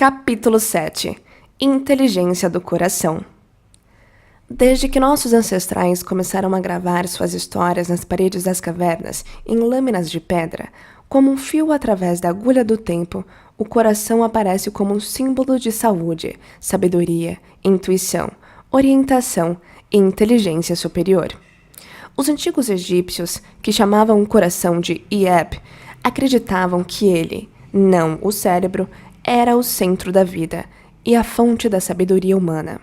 Capítulo 7. Inteligência do coração. Desde que nossos ancestrais começaram a gravar suas histórias nas paredes das cavernas, em lâminas de pedra, como um fio através da agulha do tempo, o coração aparece como um símbolo de saúde, sabedoria, intuição, orientação e inteligência superior. Os antigos egípcios, que chamavam o coração de Ieb, acreditavam que ele, não o cérebro, era o centro da vida e a fonte da sabedoria humana.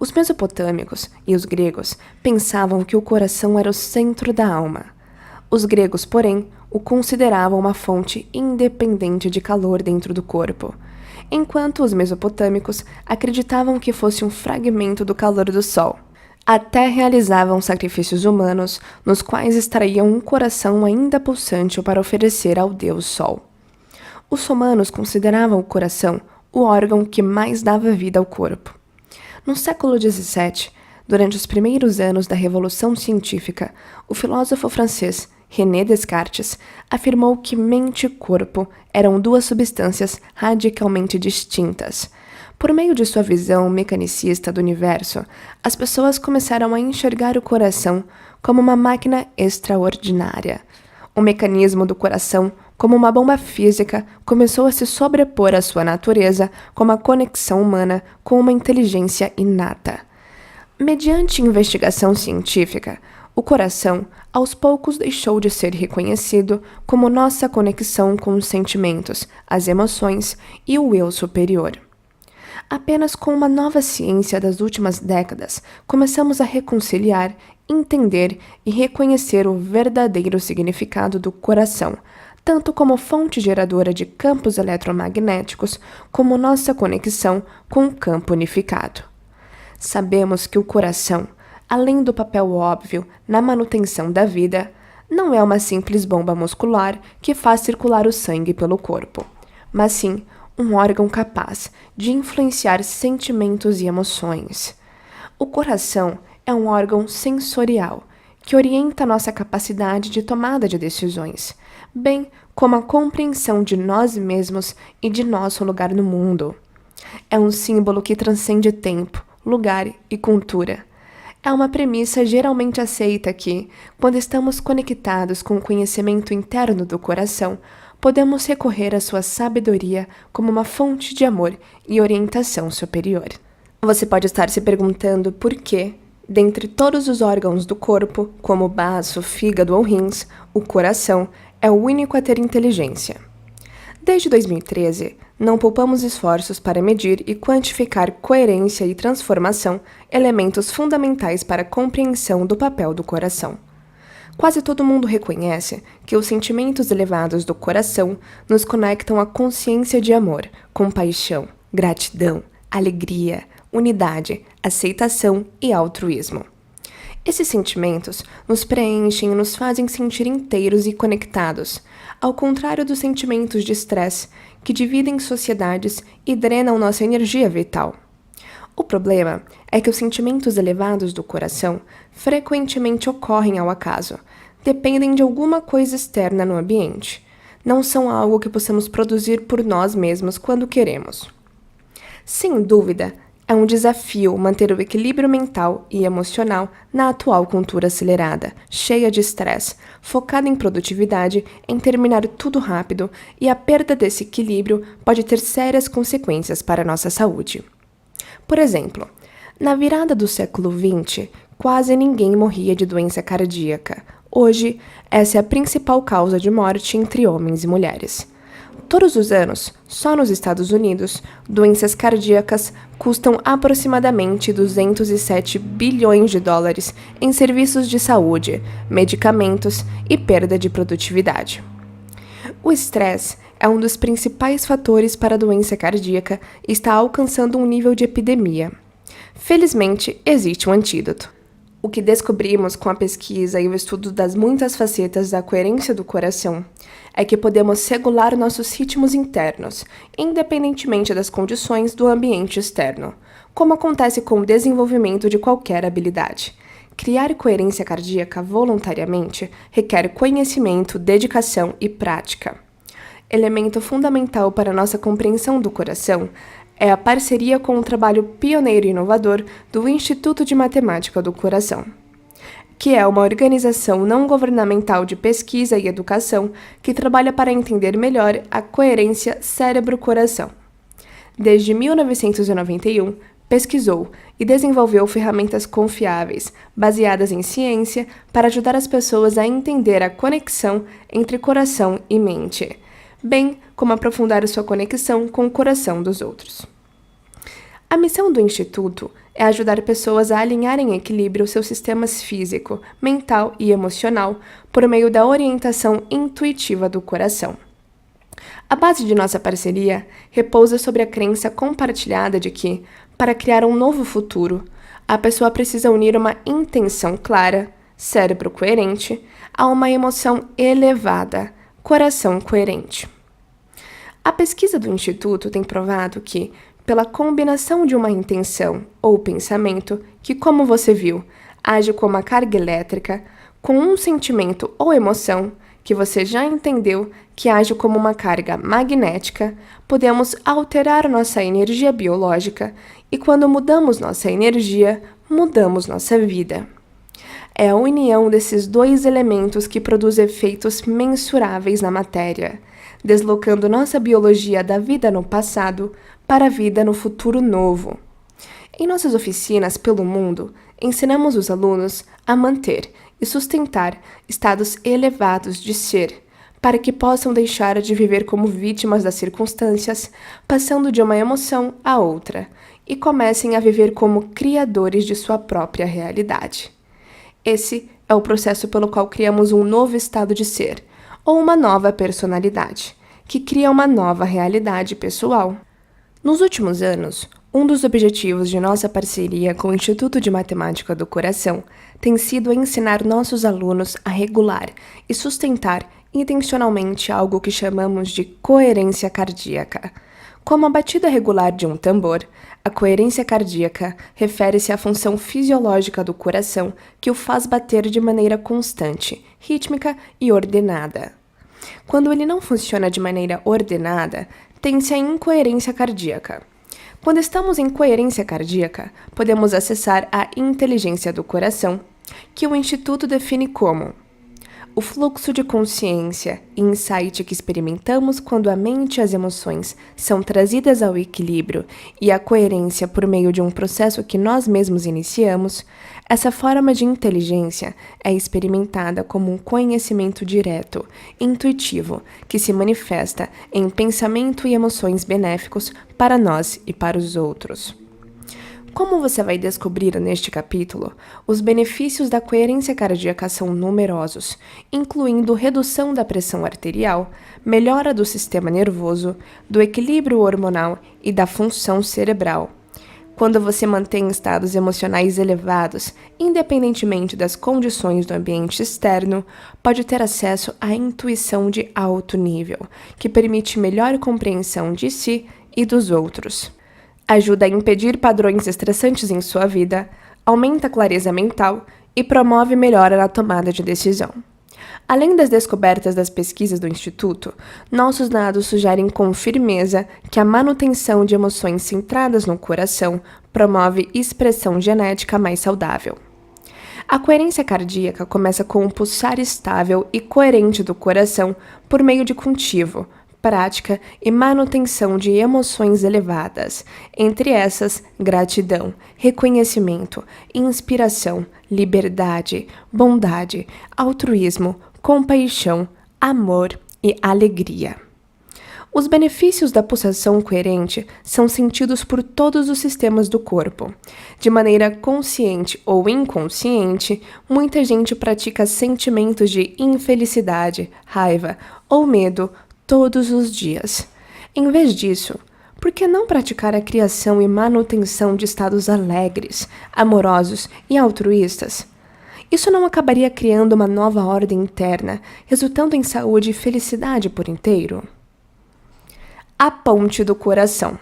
Os mesopotâmicos e os gregos pensavam que o coração era o centro da alma. Os gregos, porém, o consideravam uma fonte independente de calor dentro do corpo, enquanto os mesopotâmicos acreditavam que fosse um fragmento do calor do sol. Até realizavam sacrifícios humanos, nos quais extraíam um coração ainda pulsante para oferecer ao deus Sol. Os romanos consideravam o coração o órgão que mais dava vida ao corpo. No século XVII, durante os primeiros anos da Revolução Científica, o filósofo francês René Descartes afirmou que mente e corpo eram duas substâncias radicalmente distintas. Por meio de sua visão mecanicista do universo, as pessoas começaram a enxergar o coração como uma máquina extraordinária. O mecanismo do coração, como uma bomba física, começou a se sobrepor à sua natureza como a conexão humana com uma inteligência inata. Mediante investigação científica, o coração, aos poucos, deixou de ser reconhecido como nossa conexão com os sentimentos, as emoções e o eu superior. Apenas com uma nova ciência das últimas décadas, começamos a reconciliar, entender e reconhecer o verdadeiro significado do coração, tanto como fonte geradora de campos eletromagnéticos, como nossa conexão com o campo unificado. Sabemos que o coração, além do papel óbvio na manutenção da vida, não é uma simples bomba muscular que faz circular o sangue pelo corpo, mas sim um órgão capaz de influenciar sentimentos e emoções. O coração é um órgão sensorial que orienta nossa capacidade de tomada de decisões, bem como a compreensão de nós mesmos e de nosso lugar no mundo. É um símbolo que transcende tempo, lugar e cultura. É uma premissa geralmente aceita que, quando estamos conectados com o conhecimento interno do coração, podemos recorrer à sua sabedoria como uma fonte de amor e orientação superior. Você pode estar se perguntando por que, dentre todos os órgãos do corpo, como o baço, fígado ou rins, o coração é o único a ter inteligência. Desde 2013, não poupamos esforços para medir e quantificar coerência e transformação, elementos fundamentais para a compreensão do papel do coração. Quase todo mundo reconhece que os sentimentos elevados do coração nos conectam à consciência de amor, compaixão, gratidão, alegria, unidade, aceitação e altruísmo. Esses sentimentos nos preenchem e nos fazem sentir inteiros e conectados, ao contrário dos sentimentos de estresse, que dividem sociedades e drenam nossa energia vital. O problema é que os sentimentos elevados do coração frequentemente ocorrem ao acaso, dependem de alguma coisa externa no ambiente. Não são algo que possamos produzir por nós mesmos quando queremos. Sem dúvida, é um desafio manter o equilíbrio mental e emocional na atual cultura acelerada, cheia de estresse, focada em produtividade, em terminar tudo rápido, e a perda desse equilíbrio pode ter sérias consequências para a nossa saúde. Por exemplo, na virada do século XX, quase ninguém morria de doença cardíaca. Hoje, essa é a principal causa de morte entre homens e mulheres. Todos os anos, só nos Estados Unidos, doenças cardíacas custam aproximadamente 207 bilhões de dólares em serviços de saúde, medicamentos e perda de produtividade. O estresse é um dos principais fatores para a doença cardíaca e está alcançando um nível de epidemia. Felizmente, existe um antídoto. O que descobrimos com a pesquisa e o estudo das muitas facetas da coerência do coração é que podemos regular nossos ritmos internos, independentemente das condições do ambiente externo, como acontece com o desenvolvimento de qualquer habilidade. Criar coerência cardíaca voluntariamente requer conhecimento, dedicação e prática. Elemento fundamental para nossa compreensão do coração é a parceria com o trabalho pioneiro e inovador do Instituto de Matemática do Coração, que é uma organização não governamental de pesquisa e educação que trabalha para entender melhor a coerência cérebro-coração. Desde 1991, pesquisou e desenvolveu ferramentas confiáveis, baseadas em ciência, para ajudar as pessoas a entender a conexão entre coração e mente, bem como aprofundar sua conexão com o coração dos outros. A missão do Instituto é ajudar pessoas a alinharem em equilíbrio seus sistemas físico, mental e emocional por meio da orientação intuitiva do coração. A base de nossa parceria repousa sobre a crença compartilhada de que, para criar um novo futuro, a pessoa precisa unir uma intenção clara, cérebro coerente, a uma emoção elevada, coração coerente. A pesquisa do Instituto tem provado que, pela combinação de uma intenção ou pensamento que, como você viu, age como a carga elétrica, com um sentimento ou emoção que você já entendeu que age como uma carga magnética, podemos alterar nossa energia biológica e, quando mudamos nossa energia, mudamos nossa vida. É a união desses dois elementos que produz efeitos mensuráveis na matéria, deslocando nossa biologia da vida no passado para a vida no futuro novo. Em nossas oficinas pelo mundo, ensinamos os alunos a manter e sustentar estados elevados de ser, para que possam deixar de viver como vítimas das circunstâncias, passando de uma emoção a outra, e comecem a viver como criadores de sua própria realidade. Esse é o processo pelo qual criamos um novo estado de ser, ou uma nova personalidade, que cria uma nova realidade pessoal. Nos últimos anos, um dos objetivos de nossa parceria com o Instituto de Matemática do Coração tem sido ensinar nossos alunos a regular e sustentar intencionalmente algo que chamamos de coerência cardíaca. Como a batida regular de um tambor, a coerência cardíaca refere-se à função fisiológica do coração que o faz bater de maneira constante, rítmica e ordenada. Quando ele não funciona de maneira ordenada, tem-se a incoerência cardíaca. Quando estamos em coerência cardíaca, podemos acessar a inteligência do coração, que o Instituto define como o fluxo de consciência e insight que experimentamos quando a mente e as emoções são trazidas ao equilíbrio e à coerência por meio de um processo que nós mesmos iniciamos. Essa forma de inteligência é experimentada como um conhecimento direto, intuitivo, que se manifesta em pensamento e emoções benéficos para nós e para os outros. Como você vai descobrir neste capítulo, os benefícios da coerência cardíaca são numerosos, incluindo redução da pressão arterial, melhora do sistema nervoso, do equilíbrio hormonal e da função cerebral. Quando você mantém estados emocionais elevados, independentemente das condições do ambiente externo, pode ter acesso à intuição de alto nível, que permite melhor compreensão de si e dos outros. Ajuda a impedir padrões estressantes em sua vida, aumenta a clareza mental e promove melhora na tomada de decisão. Além das descobertas das pesquisas do Instituto, nossos dados sugerem com firmeza que a manutenção de emoções centradas no coração promove expressão genética mais saudável. A coerência cardíaca começa com um pulsar estável e coerente do coração por meio de cultivo, prática e manutenção de emoções elevadas, entre essas gratidão, reconhecimento, inspiração, liberdade, bondade, altruísmo, compaixão, amor e alegria. Os benefícios da pulsação coerente são sentidos por todos os sistemas do corpo. De maneira consciente ou inconsciente, muita gente pratica sentimentos de infelicidade, raiva ou medo todos os dias. Em vez disso, por que não praticar a criação e manutenção de estados alegres, amorosos e altruístas? Isso não acabaria criando uma nova ordem interna, resultando em saúde e felicidade por inteiro? A ponte do coração.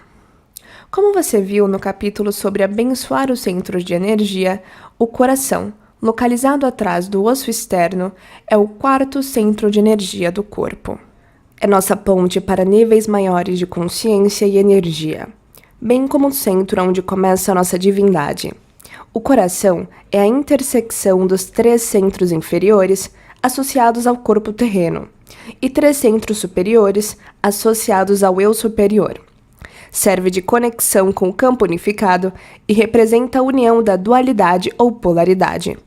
Como você viu no capítulo sobre abençoar os centros de energia, o coração, localizado atrás do osso externo, é o quarto centro de energia do corpo. É nossa ponte para níveis maiores de consciência e energia, bem como o centro onde começa a nossa divindade. O coração é a intersecção dos 3 centros inferiores associados ao corpo terreno e 3 centros superiores associados ao eu superior. Serve de conexão com o campo unificado e representa a união da dualidade ou polaridade.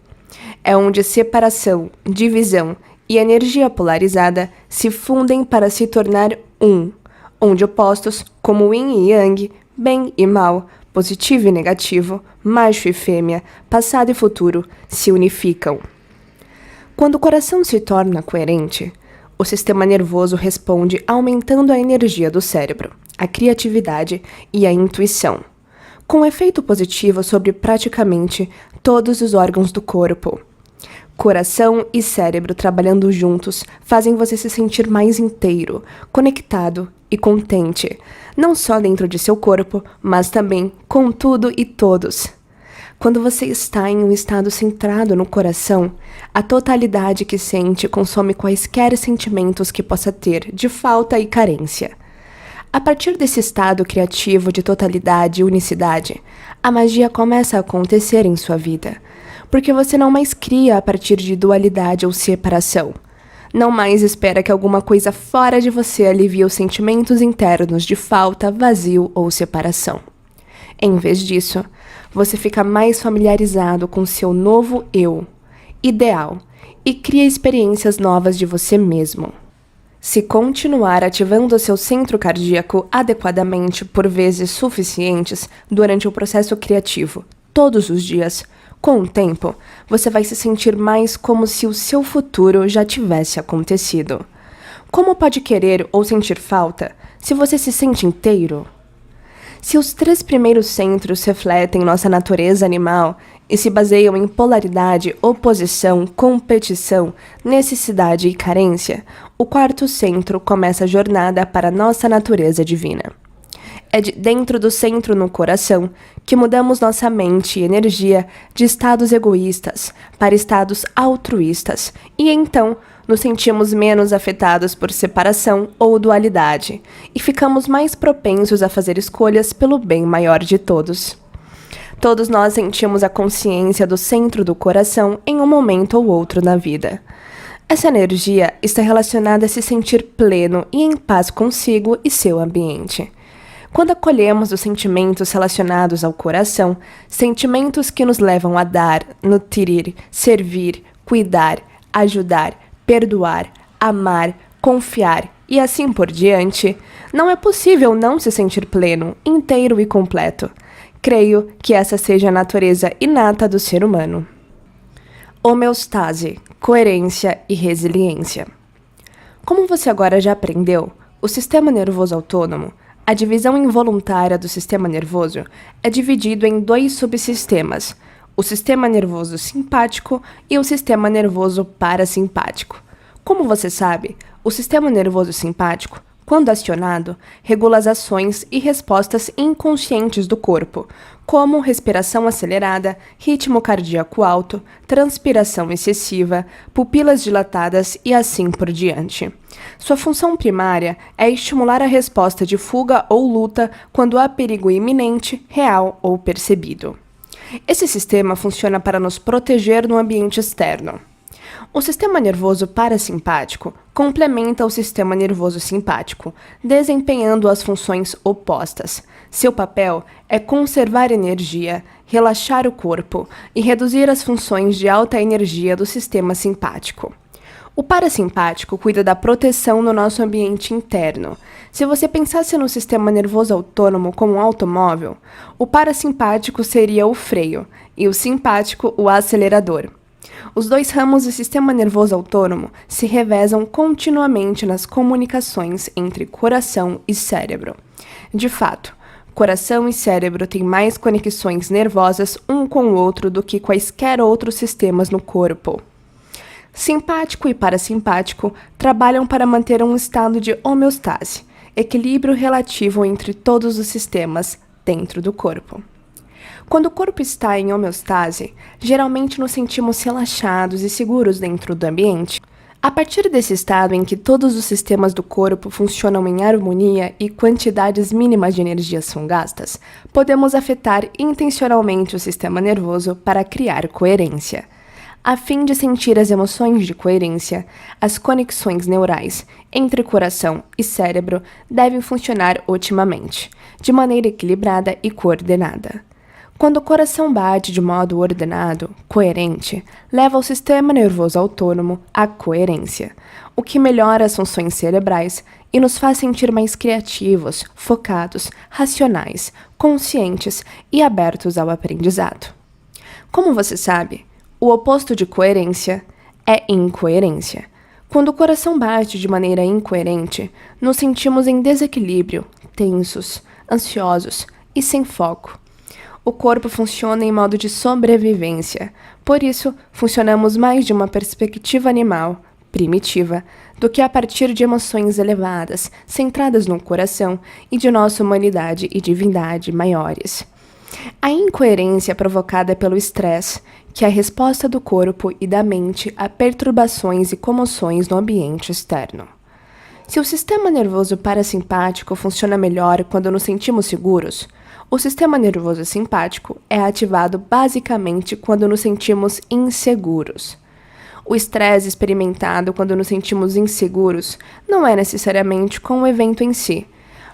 É onde separação, divisão e energia polarizada se fundem para se tornar um, onde opostos como yin e yang, bem e mal, positivo e negativo, macho e fêmea, passado e futuro, se unificam. Quando o coração se torna coerente, o sistema nervoso responde aumentando a energia do cérebro, a criatividade e a intuição, com efeito positivo sobre praticamente todos os órgãos do corpo. Coração e cérebro trabalhando juntos fazem você se sentir mais inteiro, conectado e contente, não só dentro de seu corpo, mas também com tudo e todos. Quando você está em um estado centrado no coração, a totalidade que sente consome quaisquer sentimentos que possa ter de falta e carência. A partir desse estado criativo de totalidade e unicidade, a magia começa a acontecer em sua vida, porque você não mais cria a partir de dualidade ou separação. Não mais espera que alguma coisa fora de você alivie os sentimentos internos de falta, vazio ou separação. Em vez disso, você fica mais familiarizado com seu novo eu, ideal, e cria experiências novas de você mesmo. Se continuar ativando seu centro cardíaco adequadamente por vezes suficientes durante o processo criativo, todos os dias, com o tempo, você vai se sentir mais como se o seu futuro já tivesse acontecido. Como pode querer ou sentir falta se você se sente inteiro? Se os 3 primeiros centros refletem nossa natureza animal e se baseiam em polaridade, oposição, competição, necessidade e carência, o 4º centro começa a jornada para nossa natureza divina. É de dentro do centro no coração que mudamos nossa mente e energia de estados egoístas para estados altruístas e então nos sentimos menos afetados por separação ou dualidade e ficamos mais propensos a fazer escolhas pelo bem maior de todos. Todos nós sentimos a consciência do centro do coração em um momento ou outro na vida. Essa energia está relacionada a se sentir pleno e em paz consigo e seu ambiente. Quando acolhemos os sentimentos relacionados ao coração, sentimentos que nos levam a dar, nutrir, servir, cuidar, ajudar, perdoar, amar, confiar e assim por diante, não é possível não se sentir pleno, inteiro e completo. Creio que essa seja a natureza inata do ser humano. Homeostase, coerência e resiliência. Como você agora já aprendeu, o sistema nervoso autônomo, a divisão involuntária do sistema nervoso, é dividido em 2 subsistemas, o sistema nervoso simpático e o sistema nervoso parasimpático. Como você sabe, o sistema nervoso simpático, quando acionado, regula as ações e respostas inconscientes do corpo, como respiração acelerada, ritmo cardíaco alto, transpiração excessiva, pupilas dilatadas e assim por diante. Sua função primária é estimular a resposta de fuga ou luta quando há perigo iminente, real ou percebido. Esse sistema funciona para nos proteger no ambiente externo. O sistema nervoso parasimpático complementa o sistema nervoso simpático, desempenhando as funções opostas. Seu papel é conservar energia, relaxar o corpo e reduzir as funções de alta energia do sistema simpático. O parasimpático cuida da proteção no nosso ambiente interno. Se você pensasse no sistema nervoso autônomo como um automóvel, o parasimpático seria o freio e o simpático o acelerador. Os 2 ramos do sistema nervoso autônomo se revezam continuamente nas comunicações entre coração e cérebro. De fato, coração e cérebro têm mais conexões nervosas um com o outro do que quaisquer outros sistemas no corpo. Simpático e parasimpático trabalham para manter um estado de homeostase, equilíbrio relativo entre todos os sistemas dentro do corpo. Quando o corpo está em homeostase, geralmente nos sentimos relaxados e seguros dentro do ambiente. A partir desse estado em que todos os sistemas do corpo funcionam em harmonia e quantidades mínimas de energia são gastas, podemos afetar intencionalmente o sistema nervoso para criar coerência. A fim de sentir as emoções de coerência, as conexões neurais entre coração e cérebro devem funcionar otimamente, de maneira equilibrada e coordenada. Quando o coração bate de modo ordenado, coerente, leva o sistema nervoso autônomo à coerência, o que melhora as funções cerebrais e nos faz sentir mais criativos, focados, racionais, conscientes e abertos ao aprendizado. Como você sabe, o oposto de coerência é incoerência. Quando o coração bate de maneira incoerente, nos sentimos em desequilíbrio, tensos, ansiosos e sem foco. O corpo funciona em modo de sobrevivência, por isso, funcionamos mais de uma perspectiva animal, primitiva, do que a partir de emoções elevadas, centradas no coração e de nossa humanidade e divindade maiores. A incoerência é provocada pelo estresse, que é a resposta do corpo e da mente a perturbações e comoções no ambiente externo. Se o sistema nervoso parasimpático funciona melhor quando nos sentimos seguros, o sistema nervoso simpático é ativado basicamente quando nos sentimos inseguros. O estresse experimentado quando nos sentimos inseguros não é necessariamente com o evento em si,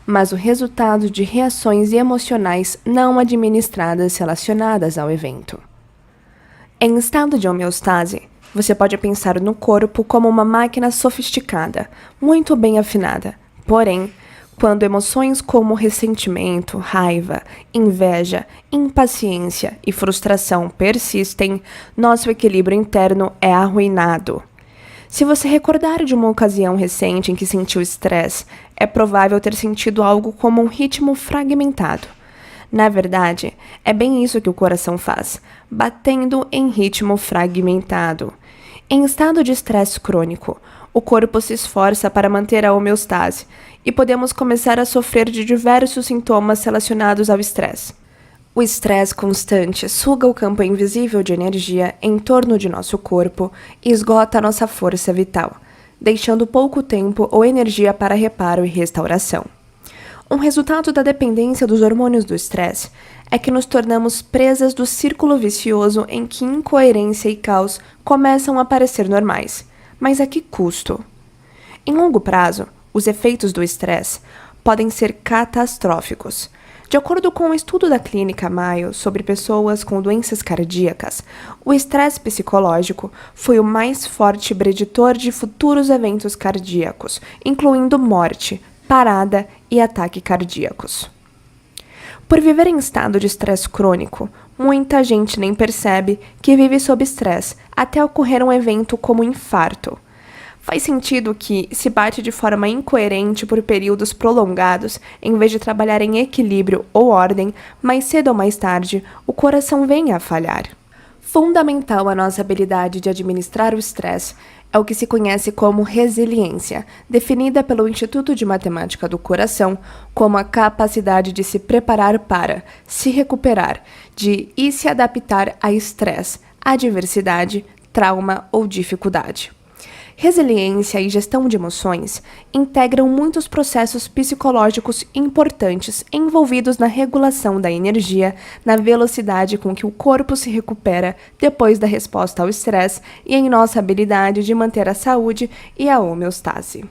mas o resultado de reações emocionais não administradas relacionadas ao evento. Em estado de homeostase, você pode pensar no corpo como uma máquina sofisticada, muito bem afinada, porém, quando emoções como ressentimento, raiva, inveja, impaciência e frustração persistem, nosso equilíbrio interno é arruinado. Se você recordar de uma ocasião recente em que sentiu estresse, é provável ter sentido algo como um ritmo fragmentado. Na verdade, é bem isso que o coração faz, batendo em ritmo fragmentado. Em estado de estresse crônico, o corpo se esforça para manter a homeostase e podemos começar a sofrer de diversos sintomas relacionados ao estresse. O estresse constante suga o campo invisível de energia em torno de nosso corpo e esgota a nossa força vital, deixando pouco tempo ou energia para reparo e restauração. Um resultado da dependência dos hormônios do estresse é que nos tornamos presas do círculo vicioso em que incoerência e caos começam a parecer normais. Mas a que custo? Em longo prazo, os efeitos do estresse podem ser catastróficos. De acordo com um estudo da Clínica Mayo sobre pessoas com doenças cardíacas, o estresse psicológico foi o mais forte preditor de futuros eventos cardíacos, incluindo morte, parada e ataque cardíacos. Por viver em estado de estresse crônico, muita gente nem percebe que vive sob estresse até ocorrer um evento como infarto. Faz sentido que, se bate de forma incoerente por períodos prolongados, em vez de trabalhar em equilíbrio ou ordem, mais cedo ou mais tarde, o coração venha a falhar. Fundamental à nossa habilidade de administrar o estresse é o que se conhece como resiliência, definida pelo Instituto de Matemática do Coração como a capacidade de se preparar para, se recuperar, e se adaptar a estresse, adversidade, trauma ou dificuldade. Resiliência e gestão de emoções integram muitos processos psicológicos importantes envolvidos na regulação da energia, na velocidade com que o corpo se recupera depois da resposta ao estresse e em nossa habilidade de manter a saúde e a homeostase.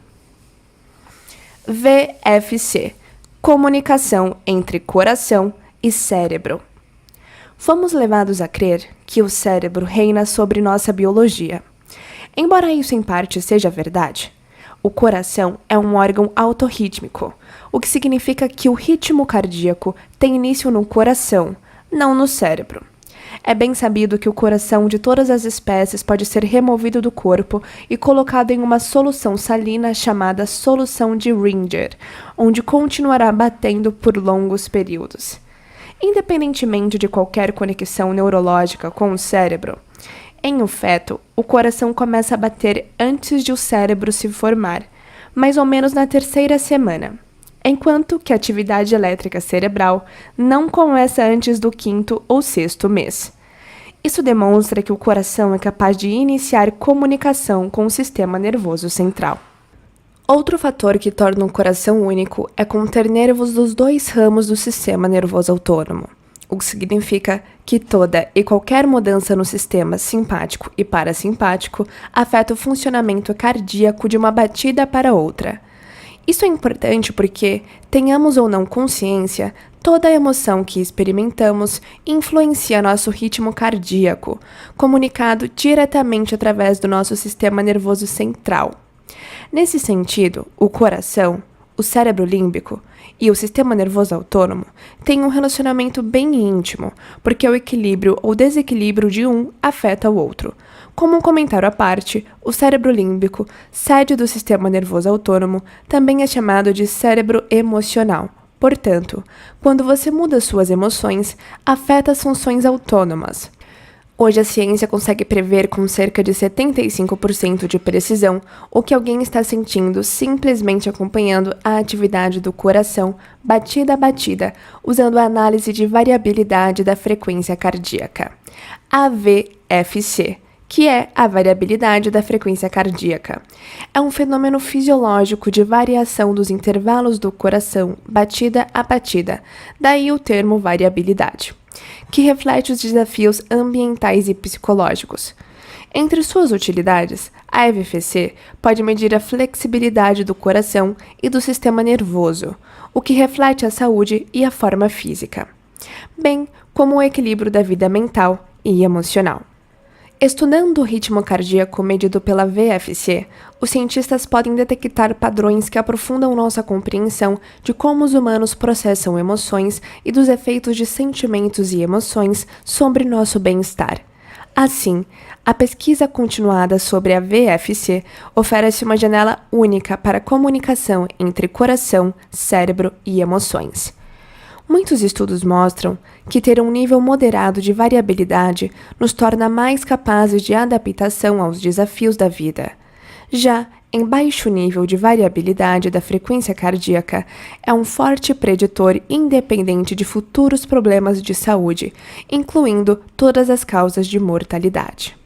VFC – Comunicação entre coração e cérebro. Fomos levados a crer que o cérebro reina sobre nossa biologia. Embora isso em parte seja verdade, o coração é um órgão autorrítmico, o que significa que o ritmo cardíaco tem início no coração, não no cérebro. É bem sabido que o coração de todas as espécies pode ser removido do corpo e colocado em uma solução salina chamada solução de Ringer, onde continuará batendo por longos períodos. Independentemente de qualquer conexão neurológica com o cérebro, em um feto, o coração começa a bater antes de o cérebro se formar, mais ou menos na 3ª semana, enquanto que a atividade elétrica cerebral não começa antes do 5º ou 6º mês. Isso demonstra que o coração é capaz de iniciar comunicação com o sistema nervoso central. Outro fator que torna um coração único é conter nervos dos dois ramos do sistema nervoso autônomo, o que significa que toda e qualquer mudança no sistema simpático e parasimpático afeta o funcionamento cardíaco de uma batida para outra. Isso é importante porque, tenhamos ou não consciência, toda a emoção que experimentamos influencia nosso ritmo cardíaco, comunicado diretamente através do nosso sistema nervoso central. Nesse sentido, o coração, o cérebro límbico e o sistema nervoso autônomo têm um relacionamento bem íntimo, porque o equilíbrio ou desequilíbrio de um afeta o outro. Como um comentário à parte, o cérebro límbico, sede do sistema nervoso autônomo, também é chamado de cérebro emocional. Portanto, quando você muda suas emoções, afeta as funções autônomas. Hoje a ciência consegue prever com cerca de 75% de precisão o que alguém está sentindo simplesmente acompanhando a atividade do coração, batida a batida, usando a análise de variabilidade da frequência cardíaca, a VFC, que é a variabilidade da frequência cardíaca. É um fenômeno fisiológico de variação dos intervalos do coração, batida a batida, daí o termo variabilidade, que reflete os desafios ambientais e psicológicos. Entre suas utilidades, a VFC pode medir a flexibilidade do coração e do sistema nervoso, o que reflete a saúde e a forma física, bem como o equilíbrio da vida mental e emocional. Estudando o ritmo cardíaco medido pela VFC, os cientistas podem detectar padrões que aprofundam nossa compreensão de como os humanos processam emoções e dos efeitos de sentimentos e emoções sobre nosso bem-estar. Assim, a pesquisa continuada sobre a VFC oferece uma janela única para a comunicação entre coração, cérebro e emoções. Muitos estudos mostram que ter um nível moderado de variabilidade nos torna mais capazes de adaptação aos desafios da vida. Já em baixo nível de variabilidade da frequência cardíaca, é um forte preditor independente de futuros problemas de saúde, incluindo todas as causas de mortalidade.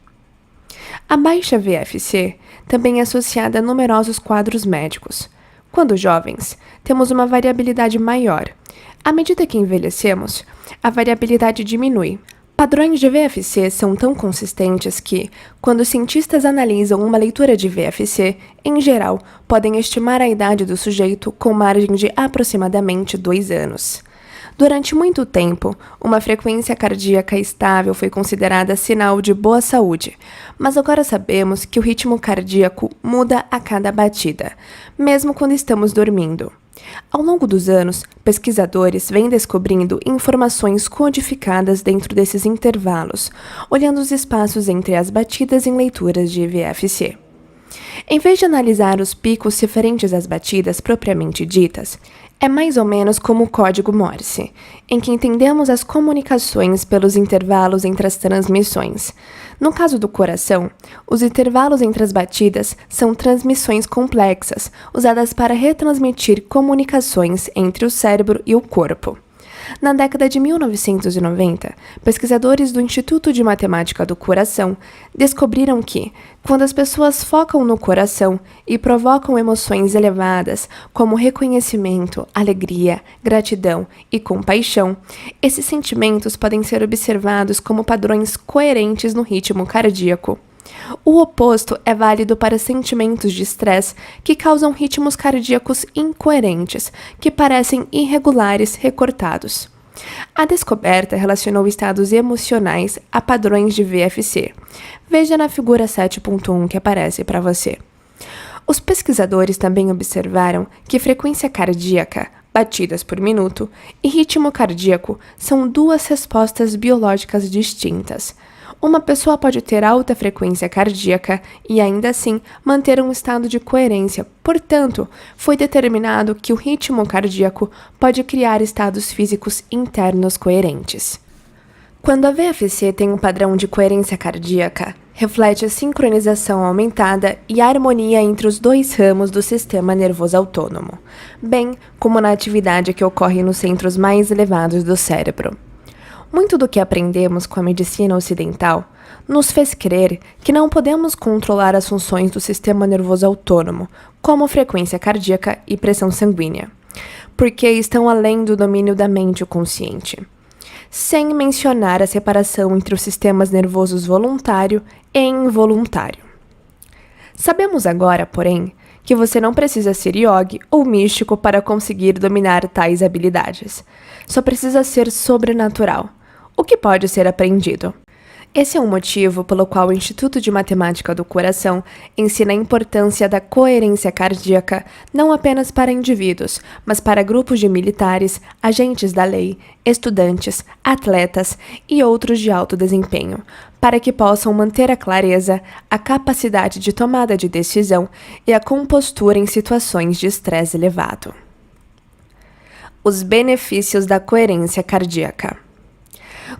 A baixa VFC também é associada a numerosos quadros médicos. Quando jovens, temos uma variabilidade maior. À medida que envelhecemos, a variabilidade diminui. Padrões de VFC são tão consistentes que, quando cientistas analisam uma leitura de VFC, em geral, podem estimar a idade do sujeito com margem de aproximadamente 2 anos. Durante muito tempo, uma frequência cardíaca estável foi considerada sinal de boa saúde, mas agora sabemos que o ritmo cardíaco muda a cada batida, mesmo quando estamos dormindo. Ao longo dos anos, pesquisadores vêm descobrindo informações codificadas dentro desses intervalos, olhando os espaços entre as batidas em leituras de VFC. Em vez de analisar os picos referentes às batidas propriamente ditas, é mais ou menos como o código Morse, em que entendemos as comunicações pelos intervalos entre as transmissões. No caso do coração, os intervalos entre as batidas são transmissões complexas, usadas para retransmitir comunicações entre o cérebro e o corpo. Na década de 1990, pesquisadores do Instituto de Matemática do Coração descobriram que, quando as pessoas focam no coração e provocam emoções elevadas, como reconhecimento, alegria, gratidão e compaixão, esses sentimentos podem ser observados como padrões coerentes no ritmo cardíaco. O oposto é válido para sentimentos de estresse que causam ritmos cardíacos incoerentes, que parecem irregulares, recortados. A descoberta relacionou estados emocionais a padrões de VFC. Veja na figura 7.1 que aparece para você. Os pesquisadores também observaram que frequência cardíaca, batidas por minuto, e ritmo cardíaco são duas respostas biológicas distintas. Uma pessoa pode ter alta frequência cardíaca e ainda assim manter um estado de coerência. Portanto, foi determinado que o ritmo cardíaco pode criar estados físicos internos coerentes. Quando a VFC tem um padrão de coerência cardíaca, reflete a sincronização aumentada e a harmonia entre os dois ramos do sistema nervoso autônomo, bem como na atividade que ocorre nos centros mais elevados do cérebro. Muito do que aprendemos com a medicina ocidental nos fez crer que não podemos controlar as funções do sistema nervoso autônomo, como frequência cardíaca e pressão sanguínea, porque estão além do domínio da mente consciente. Sem mencionar a separação entre os sistemas nervosos voluntário e involuntário. Sabemos agora, porém, que você não precisa ser yogi ou místico para conseguir dominar tais habilidades. Só precisa ser sobrenatural, o que pode ser aprendido. Esse é um motivo pelo qual o Instituto de Matemática do Coração ensina a importância da coerência cardíaca não apenas para indivíduos, mas para grupos de militares, agentes da lei, estudantes, atletas e outros de alto desempenho, para que possam manter a clareza, a capacidade de tomada de decisão e a compostura em situações de estresse elevado. Os benefícios da coerência cardíaca.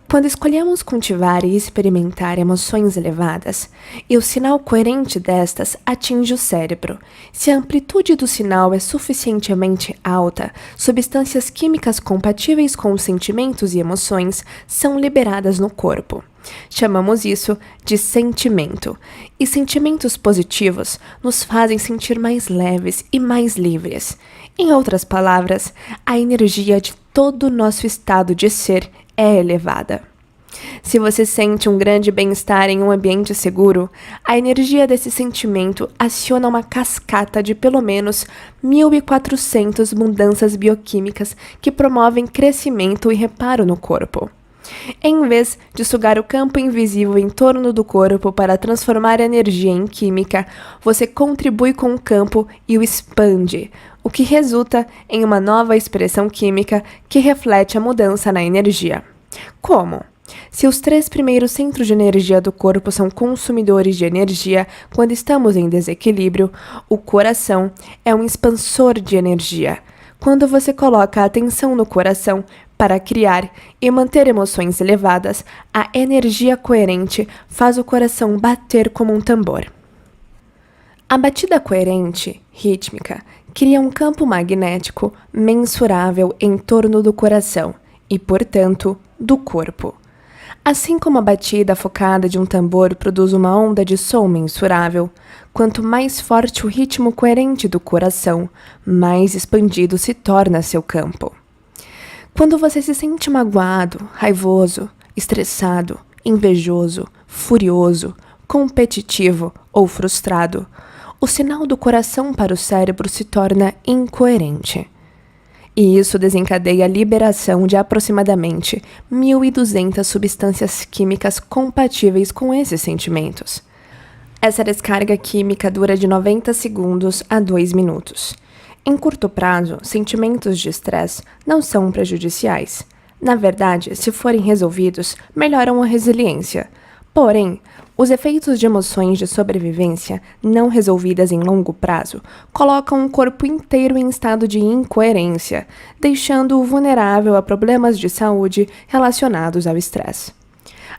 Quando escolhemos cultivar e experimentar emoções elevadas, e o sinal coerente destas atinge o cérebro, se a amplitude do sinal é suficientemente alta, substâncias químicas compatíveis com os sentimentos e emoções são liberadas no corpo. Chamamos isso de sentimento, e sentimentos positivos nos fazem sentir mais leves e mais livres. Em outras palavras, a energia de todo o nosso estado de ser é elevada. Se você sente um grande bem-estar em um ambiente seguro, a energia desse sentimento aciona uma cascata de pelo menos 1.400 mudanças bioquímicas que promovem crescimento e reparo no corpo. Em vez de sugar o campo invisível em torno do corpo para transformar a energia em química, você contribui com o campo e o expande, o que resulta em uma nova expressão química que reflete a mudança na energia. Como? Se os 3 primeiros centros de energia do corpo são consumidores de energia quando estamos em desequilíbrio, o coração é um expansor de energia. Quando você coloca a atenção no coração para criar e manter emoções elevadas, a energia coerente faz o coração bater como um tambor. A batida coerente, rítmica, cria um campo magnético mensurável em torno do coração e, portanto, do corpo. Assim como a batida focada de um tambor produz uma onda de som mensurável, quanto mais forte o ritmo coerente do coração, mais expandido se torna seu campo. Quando você se sente magoado, raivoso, estressado, invejoso, furioso, competitivo ou frustrado, o sinal do coração para o cérebro se torna incoerente. E isso desencadeia a liberação de aproximadamente 1.200 substâncias químicas compatíveis com esses sentimentos. Essa descarga química dura de 90 segundos a 2 minutos. Em curto prazo, sentimentos de estresse não são prejudiciais. Na verdade, se forem resolvidos, melhoram a resiliência. Porém, os efeitos de emoções de sobrevivência não resolvidas em longo prazo colocam o corpo inteiro em estado de incoerência, deixando-o vulnerável a problemas de saúde relacionados ao estresse.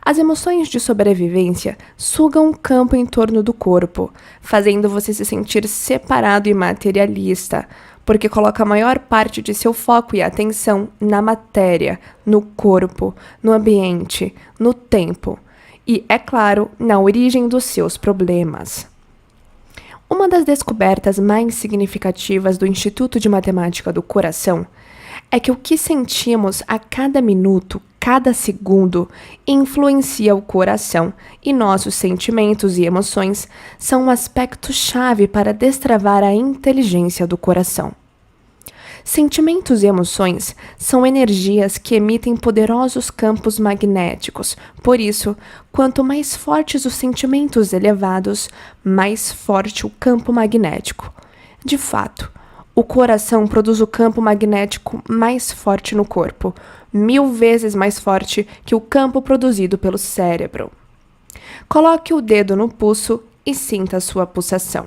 As emoções de sobrevivência sugam o campo em torno do corpo, fazendo você se sentir separado e materialista, porque coloca a maior parte de seu foco e atenção na matéria, no corpo, no ambiente, no tempo e, é claro, na origem dos seus problemas. Uma das descobertas mais significativas do Instituto de Matemática do Coração é que o que sentimos a cada minuto, cada segundo, influencia o coração e nossos sentimentos e emoções são um aspecto-chave para destravar a inteligência do coração. Sentimentos e emoções são energias que emitem poderosos campos magnéticos. Por isso, quanto mais fortes os sentimentos elevados, mais forte o campo magnético. De fato, o coração produz o campo magnético mais forte no corpo, 1000 vezes mais forte que o campo produzido pelo cérebro. Coloque o dedo no pulso e sinta a sua pulsação.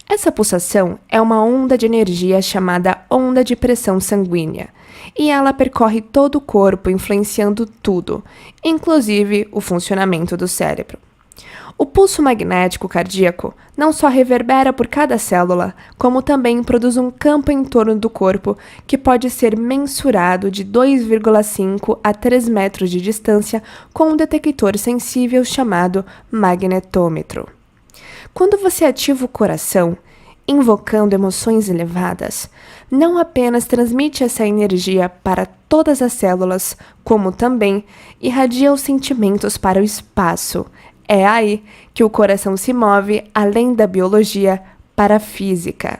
Essa pulsação é uma onda de energia chamada onda de pressão sanguínea, e ela percorre todo o corpo, influenciando tudo, inclusive o funcionamento do cérebro. O pulso magnético cardíaco não só reverbera por cada célula, como também produz um campo em torno do corpo que pode ser mensurado de 2,5 a 3 metros de distância com um detector sensível chamado magnetômetro. Quando você ativa o coração, invocando emoções elevadas, não apenas transmite essa energia para todas as células, como também irradia os sentimentos para o espaço. É aí que o coração se move além da biologia para a física.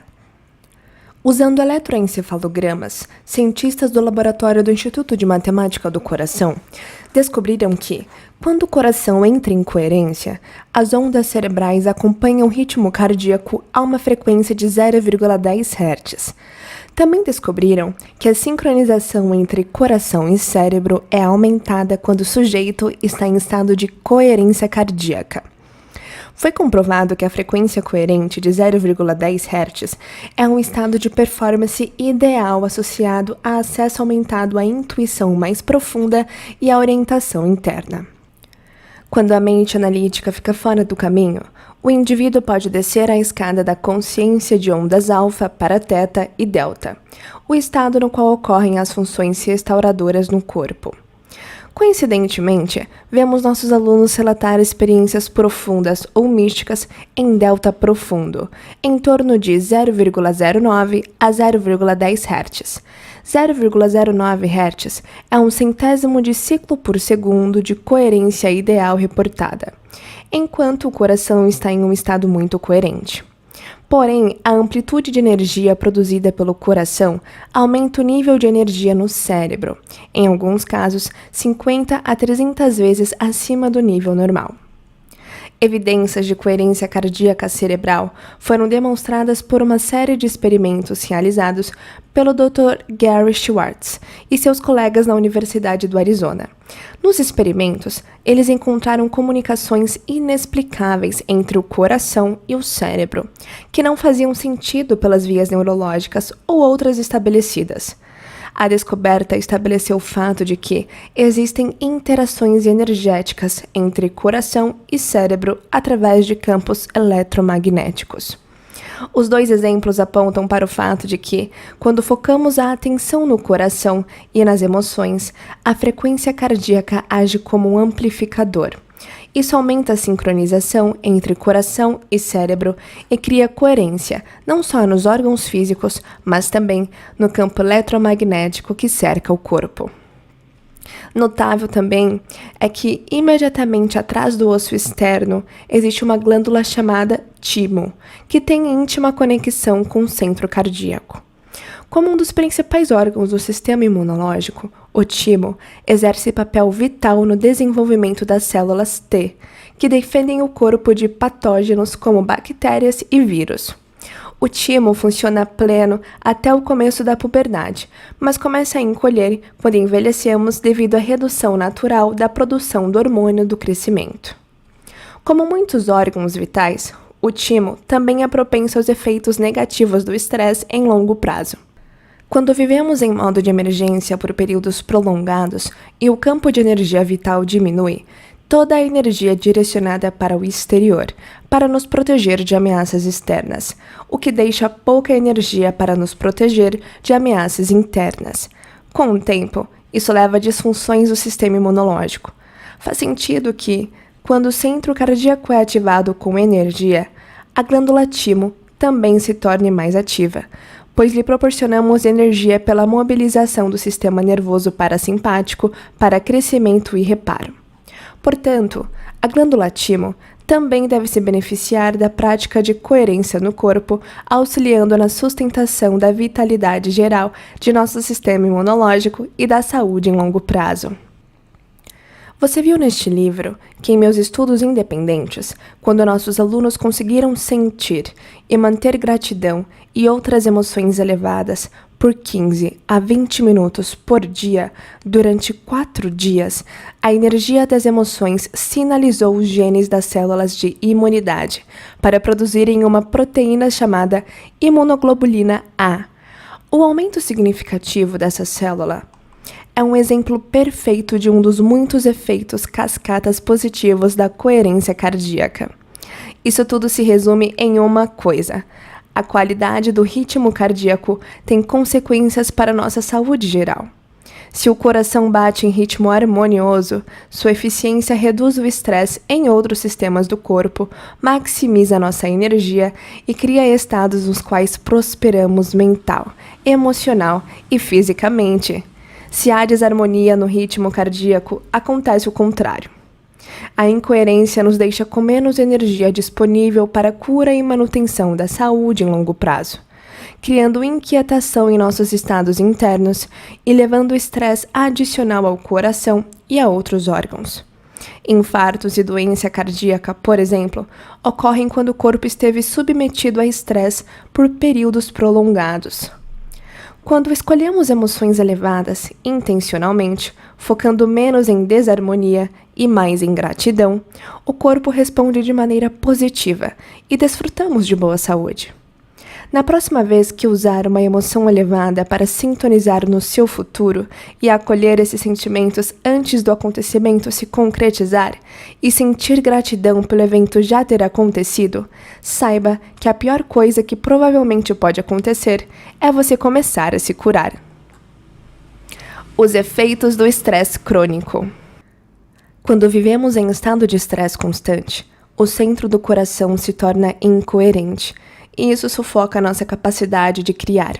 Usando eletroencefalogramas, cientistas do laboratório do Instituto de Matemática do Coração descobriram que, quando o coração entra em coerência, as ondas cerebrais acompanham o ritmo cardíaco a uma frequência de 0,10 Hz. Também descobriram que a sincronização entre coração e cérebro é aumentada quando o sujeito está em estado de coerência cardíaca. Foi comprovado que a frequência coerente de 0,10 Hz é um estado de performance ideal associado a acesso aumentado à intuição mais profunda e à orientação interna. Quando a mente analítica fica fora do caminho, o indivíduo pode descer a escada da consciência de ondas alfa para teta e delta, o estado no qual ocorrem as funções restauradoras no corpo. Coincidentemente, vemos nossos alunos relatar experiências profundas ou místicas em delta profundo, em torno de 0,09 a 0,10 Hz. 0,09 Hz é um centésimo de ciclo por segundo de coerência ideal reportada, enquanto o coração está em um estado muito coerente. Porém, a amplitude de energia produzida pelo coração aumenta o nível de energia no cérebro, em alguns casos 50 a 300 vezes acima do nível normal. Evidências de coerência cardíaca cerebral foram demonstradas por uma série de experimentos realizados pelo Dr. Gary Schwartz e seus colegas na Universidade do Arizona. Nos experimentos, eles encontraram comunicações inexplicáveis entre o coração e o cérebro, que não faziam sentido pelas vias neurológicas ou outras estabelecidas. A descoberta estabeleceu o fato de que existem interações energéticas entre coração e cérebro através de campos eletromagnéticos. Os dois exemplos apontam para o fato de que, quando focamos a atenção no coração e nas emoções, a frequência cardíaca age como um amplificador. Isso aumenta a sincronização entre coração e cérebro e cria coerência, não só nos órgãos físicos, mas também no campo eletromagnético que cerca o corpo. Notável também é que, imediatamente atrás do osso externo, existe uma glândula chamada timo, que tem íntima conexão com o centro cardíaco. Como um dos principais órgãos do sistema imunológico, o timo exerce papel vital no desenvolvimento das células T, que defendem o corpo de patógenos como bactérias e vírus. O timo funciona pleno até o começo da puberdade, mas começa a encolher quando envelhecemos devido à redução natural da produção do hormônio do crescimento. Como muitos órgãos vitais, o timo também é propenso aos efeitos negativos do estresse em longo prazo. Quando vivemos em modo de emergência por períodos prolongados e o campo de energia vital diminui, toda a energia é direcionada para o exterior, para nos proteger de ameaças externas, o que deixa pouca energia para nos proteger de ameaças internas. Com o tempo, isso leva a disfunções do sistema imunológico. Faz sentido que, quando o centro cardíaco é ativado com energia, a glândula timo também se torne mais ativa, pois lhe proporcionamos energia pela mobilização do sistema nervoso parasimpático para crescimento e reparo. Portanto, a glândula timo também deve se beneficiar da prática de coerência no corpo, auxiliando na sustentação da vitalidade geral de nosso sistema imunológico e da saúde em longo prazo. Você viu neste livro que, em meus estudos independentes, quando nossos alunos conseguiram sentir e manter gratidão e outras emoções elevadas por 15 a 20 minutos por dia durante 4 dias, a energia das emoções sinalizou os genes das células de imunidade para produzirem uma proteína chamada imunoglobulina A. O aumento significativo dessa célula é um exemplo perfeito de um dos muitos efeitos cascatas positivos da coerência cardíaca. Isso tudo se resume em uma coisa: a qualidade do ritmo cardíaco tem consequências para a nossa saúde geral. Se o coração bate em ritmo harmonioso, sua eficiência reduz o estresse em outros sistemas do corpo, maximiza nossa energia e cria estados nos quais prosperamos mental, emocional e fisicamente. Se há desarmonia no ritmo cardíaco, acontece o contrário. A incoerência nos deixa com menos energia disponível para a cura e manutenção da saúde em longo prazo, criando inquietação em nossos estados internos e levando estresse adicional ao coração e a outros órgãos. Infartos e doença cardíaca, por exemplo, ocorrem quando o corpo esteve submetido a estresse por períodos prolongados. Quando escolhemos emoções elevadas intencionalmente, focando menos em desarmonia e mais em gratidão, o corpo responde de maneira positiva e desfrutamos de boa saúde. Na próxima vez que usar uma emoção elevada para sintonizar no seu futuro e acolher esses sentimentos antes do acontecimento se concretizar e sentir gratidão pelo evento já ter acontecido, saiba que a pior coisa que provavelmente pode acontecer é você começar a se curar. Os efeitos do estresse crônico. Quando vivemos em estado de estresse constante, o centro do coração se torna incoerente, e isso sufoca a nossa capacidade de criar.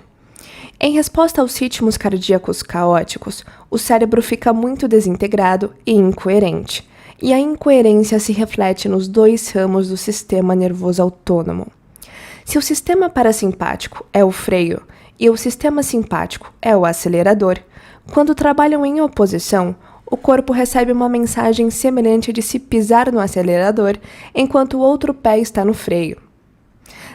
Em resposta aos ritmos cardíacos caóticos, o cérebro fica muito desintegrado e incoerente, e a incoerência se reflete nos dois ramos do sistema nervoso autônomo. Se o sistema parasimpático é o freio e o sistema simpático é o acelerador, quando trabalham em oposição, o corpo recebe uma mensagem semelhante de se pisar no acelerador enquanto o outro pé está no freio.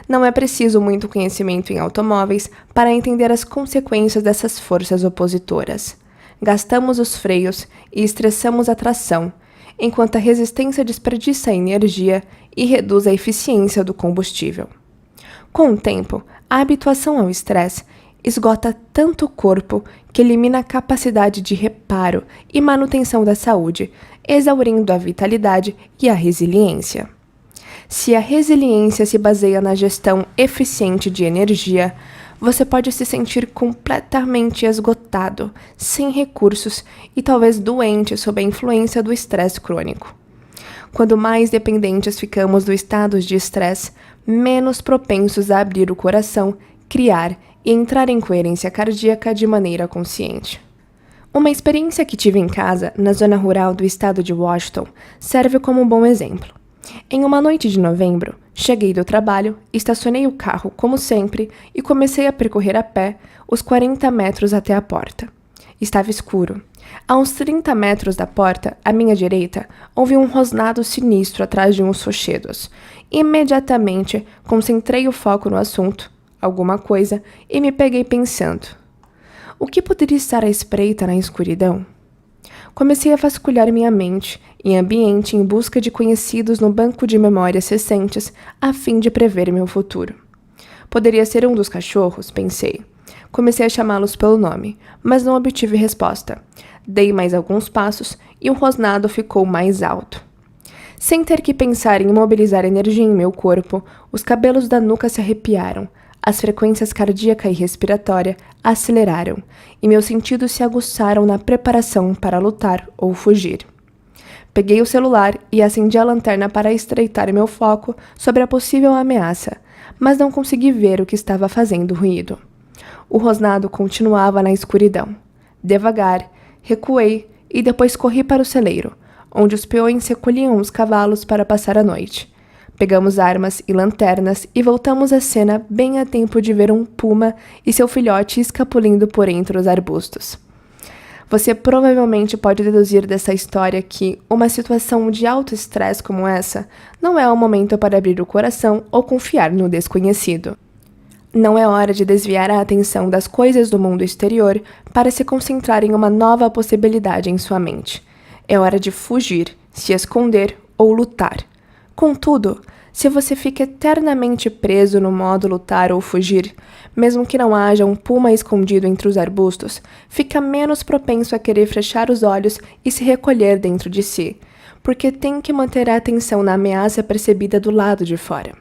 Não é preciso muito conhecimento em automóveis para entender as consequências dessas forças opositoras. Gastamos os freios e estressamos a tração, enquanto a resistência desperdiça energia e reduz a eficiência do combustível. Com o tempo, a habituação ao estresse esgota tanto o corpo que elimina a capacidade de reparo e manutenção da saúde, exaurindo a vitalidade e a resiliência. Se a resiliência se baseia na gestão eficiente de energia, você pode se sentir completamente esgotado, sem recursos e talvez doente sob a influência do estresse crônico. Quando mais dependentes ficamos do estado de estresse, menos propensos a abrir o coração, criar e entrar em coerência cardíaca de maneira consciente. Uma experiência que tive em casa, na zona rural do estado de Washington, serve como um bom exemplo. Em uma noite de novembro, cheguei do trabalho, estacionei o carro como sempre e comecei a percorrer a pé os 40 metros até a porta. Estava escuro. A uns 30 metros da porta, à minha direita, ouvi um rosnado sinistro atrás de uns rochedos. Imediatamente, concentrei o foco no assunto, alguma coisa, e me peguei pensando: o que poderia estar à espreita na escuridão? Comecei a vasculhar minha mente e ambiente em busca de conhecidos no banco de memórias recentes, a fim de prever meu futuro. Poderia ser um dos cachorros, pensei. Comecei a chamá-los pelo nome, mas não obtive resposta. Dei mais alguns passos e o rosnado ficou mais alto. Sem ter que pensar em mobilizar energia em meu corpo, os cabelos da nuca se arrepiaram, as frequências cardíaca e respiratória aceleraram, e meus sentidos se aguçaram na preparação para lutar ou fugir. Peguei o celular e acendi a lanterna para estreitar meu foco sobre a possível ameaça, mas não consegui ver o que estava fazendo ruído. O rosnado continuava na escuridão. Devagar, recuei e depois corri para o celeiro, onde os peões recolhiam os cavalos para passar a noite. Pegamos armas e lanternas e voltamos à cena bem a tempo de ver um puma e seu filhote escapulindo por entre os arbustos. Você provavelmente pode deduzir dessa história que uma situação de alto estresse como essa não é o momento para abrir o coração ou confiar no desconhecido. Não é hora de desviar a atenção das coisas do mundo exterior para se concentrar em uma nova possibilidade em sua mente. É hora de fugir, se esconder ou lutar. Contudo, Se você fica eternamente preso no modo lutar ou fugir, mesmo que não haja um puma escondido entre os arbustos, fica menos propenso a querer fechar os olhos e se recolher dentro de si, porque tem que manter a atenção na ameaça percebida do lado de fora.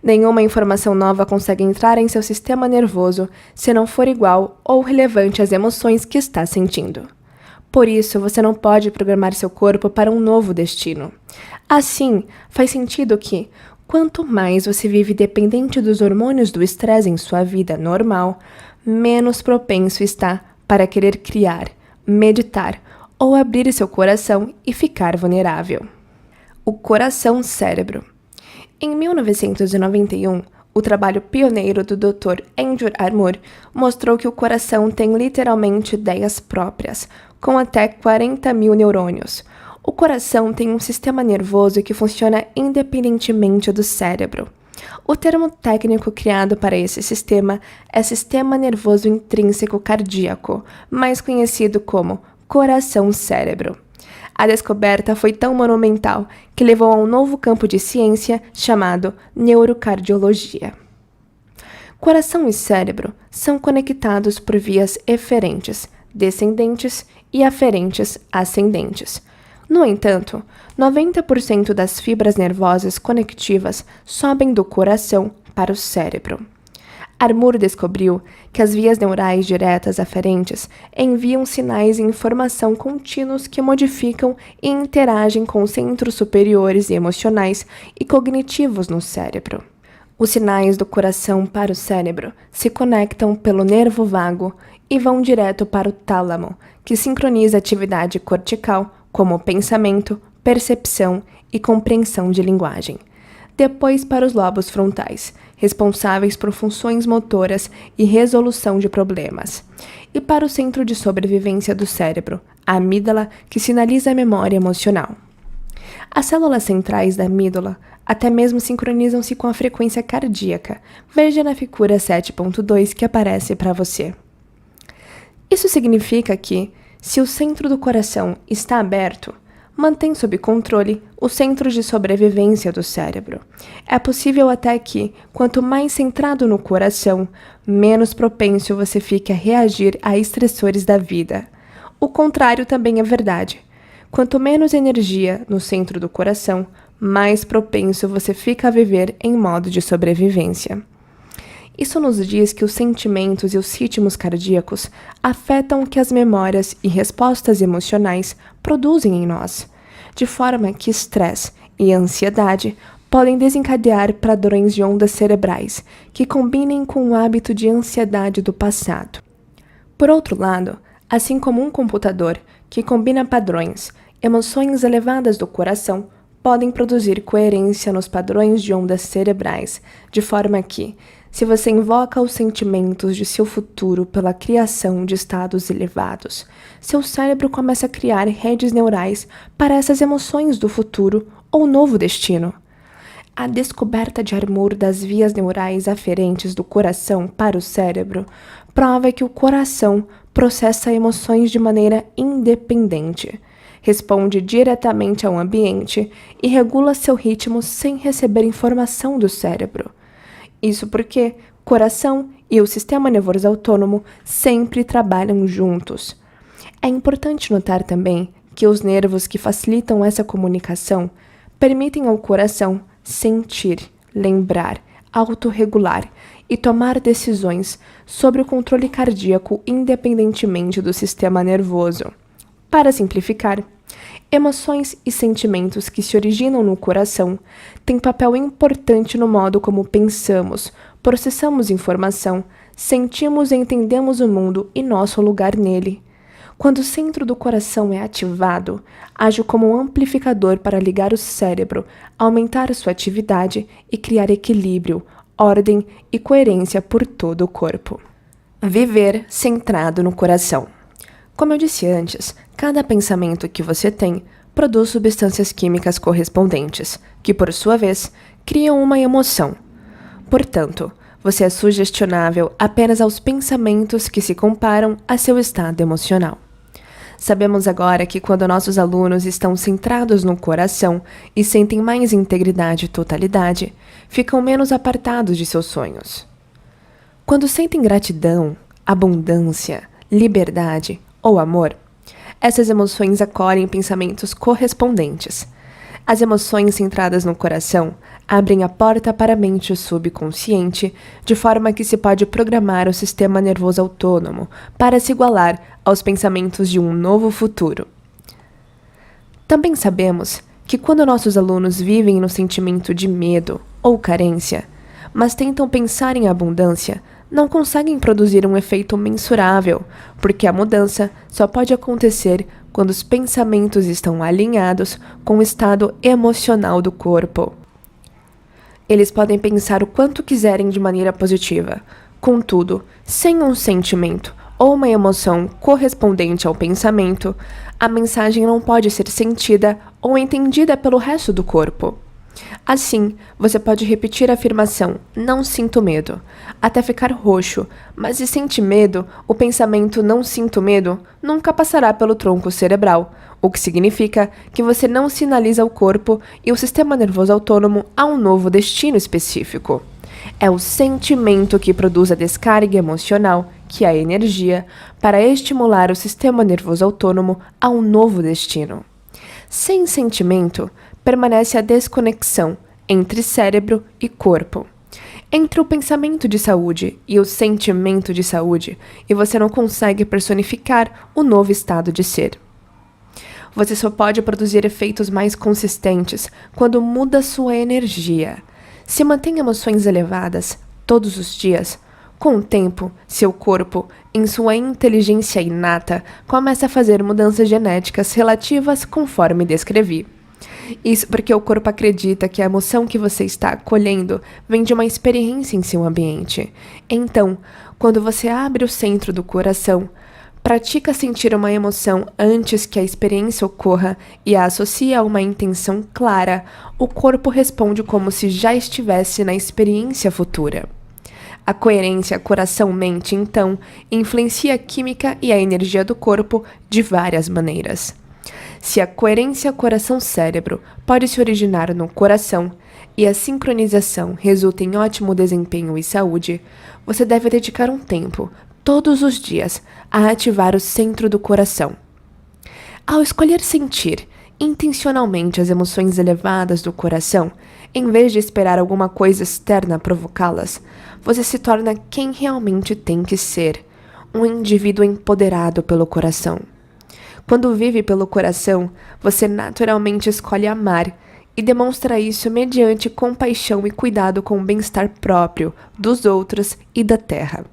Nenhuma informação nova consegue entrar em seu sistema nervoso se não for igual ou relevante às emoções que está sentindo. Por isso, você não pode programar seu corpo para um novo destino. Assim, faz sentido que, quanto mais você vive dependente dos hormônios do estresse em sua vida normal, menos propenso está para querer criar, meditar ou abrir seu coração e ficar vulnerável. O coração-cérebro. Em 1991, o trabalho pioneiro do Dr. Andrew Armour mostrou que o coração tem literalmente ideias próprias, com até 40 mil neurônios. O coração tem um sistema nervoso que funciona independentemente do cérebro. O termo técnico criado para esse sistema é sistema nervoso intrínseco cardíaco, mais conhecido como coração-cérebro. A descoberta foi tão monumental que levou a um novo campo de ciência chamado neurocardiologia. Coração e cérebro são conectados por vias eferentes, descendentes e aferentes, ascendentes. No entanto, 90% das fibras nervosas conectivas sobem do coração para o cérebro. Armour descobriu que as vias neurais diretas aferentes enviam sinais e informação contínuos que modificam e interagem com centros superiores e emocionais e cognitivos no cérebro. Os sinais do coração para o cérebro se conectam pelo nervo vago e vão direto para o tálamo, que sincroniza a atividade cortical, como pensamento, percepção e compreensão de linguagem. Depois para os lobos frontais, responsáveis por funções motoras e resolução de problemas. E para o centro de sobrevivência do cérebro, a amígdala, que sinaliza a memória emocional. As células centrais da amígdala até mesmo sincronizam-se com a frequência cardíaca. Veja na figura 7.2 que aparece para você. Isso significa que, se o centro do coração está aberto, mantém sob controle os centros de sobrevivência do cérebro. É possível até que, quanto mais centrado no coração, menos propenso você fique a reagir a estressores da vida. O contrário também é verdade. Quanto menos energia no centro do coração, mais propenso você fica a viver em modo de sobrevivência. Isso nos diz que os sentimentos e os ritmos cardíacos afetam o que as memórias e respostas emocionais produzem em nós, de forma que estresse e ansiedade podem desencadear padrões de ondas cerebrais que combinem com o hábito de ansiedade do passado. Por outro lado, assim como um computador que combina padrões, emoções elevadas do coração podem produzir coerência nos padrões de ondas cerebrais, de forma que, se você invoca os sentimentos de seu futuro pela criação de estados elevados, seu cérebro começa a criar redes neurais para essas emoções do futuro ou novo destino. A descoberta de Armour das vias neurais aferentes do coração para o cérebro prova que o coração processa emoções de maneira independente, responde diretamente ao ambiente e regula seu ritmo sem receber informação do cérebro. Isso porque coração e o sistema nervoso autônomo sempre trabalham juntos. É importante notar também que os nervos que facilitam essa comunicação permitem ao coração sentir, lembrar, autorregular e tomar decisões sobre o controle cardíaco independentemente do sistema nervoso. Para simplificar, emoções e sentimentos que se originam no coração têm papel importante no modo como pensamos, processamos informação, sentimos e entendemos o mundo e nosso lugar nele. Quando o centro do coração é ativado, age como um amplificador para ligar o cérebro, aumentar sua atividade e criar equilíbrio, ordem e coerência por todo o corpo. Viver centrado no coração. Como eu disse antes, cada pensamento que você tem produz substâncias químicas correspondentes, que, por sua vez, criam uma emoção. Portanto, você é sugestionável apenas aos pensamentos que se comparam a seu estado emocional. Sabemos agora que quando nossos alunos estão centrados no coração e sentem mais integridade e totalidade, ficam menos apartados de seus sonhos. Quando sentem gratidão, abundância, liberdade ou amor, essas emoções acolhem pensamentos correspondentes. As emoções centradas no coração abrem a porta para a mente subconsciente, de forma que se pode programar o sistema nervoso autônomo para se igualar aos pensamentos de um novo futuro. Também sabemos que quando nossos alunos vivem no sentimento de medo ou carência, mas tentam pensar em abundância, não conseguem produzir um efeito mensurável, porque a mudança só pode acontecer quando os pensamentos estão alinhados com o estado emocional do corpo. Eles podem pensar o quanto quiserem de maneira positiva, contudo, sem um sentimento ou uma emoção correspondente ao pensamento, a mensagem não pode ser sentida ou entendida pelo resto do corpo. Assim, você pode repetir a afirmação "não sinto medo" até ficar roxo, mas se sente medo, o pensamento "não sinto medo" nunca passará pelo tronco cerebral, o que significa que você não sinaliza ao corpo e o sistema nervoso autônomo a um novo destino específico. É o sentimento que produz a descarga emocional, que é a energia, para estimular o sistema nervoso autônomo a um novo destino. Sem sentimento, permanece a desconexão entre cérebro e corpo, entre o pensamento de saúde e o sentimento de saúde, e você não consegue personificar o novo estado de ser. Você só pode produzir efeitos mais consistentes quando muda sua energia. Se mantém emoções elevadas todos os dias, com o tempo, seu corpo, em sua inteligência inata, começa a fazer mudanças genéticas relativas conforme descrevi. Isso porque o corpo acredita que a emoção que você está acolhendo vem de uma experiência em seu ambiente. Então, quando você abre o centro do coração, pratica sentir uma emoção antes que a experiência ocorra e a associa a uma intenção clara, o corpo responde como se já estivesse na experiência futura. A coerência coração-mente, então, influencia a química e a energia do corpo de várias maneiras. Se a coerência coração-cérebro pode se originar no coração e a sincronização resulta em ótimo desempenho e saúde, você deve dedicar um tempo, todos os dias, a ativar o centro do coração. Ao escolher sentir intencionalmente as emoções elevadas do coração, em vez de esperar alguma coisa externa provocá-las, você se torna quem realmente tem que ser, um indivíduo empoderado pelo coração. Quando vive pelo coração, você naturalmente escolhe amar e demonstra isso mediante compaixão e cuidado com o bem-estar próprio, dos outros e da Terra.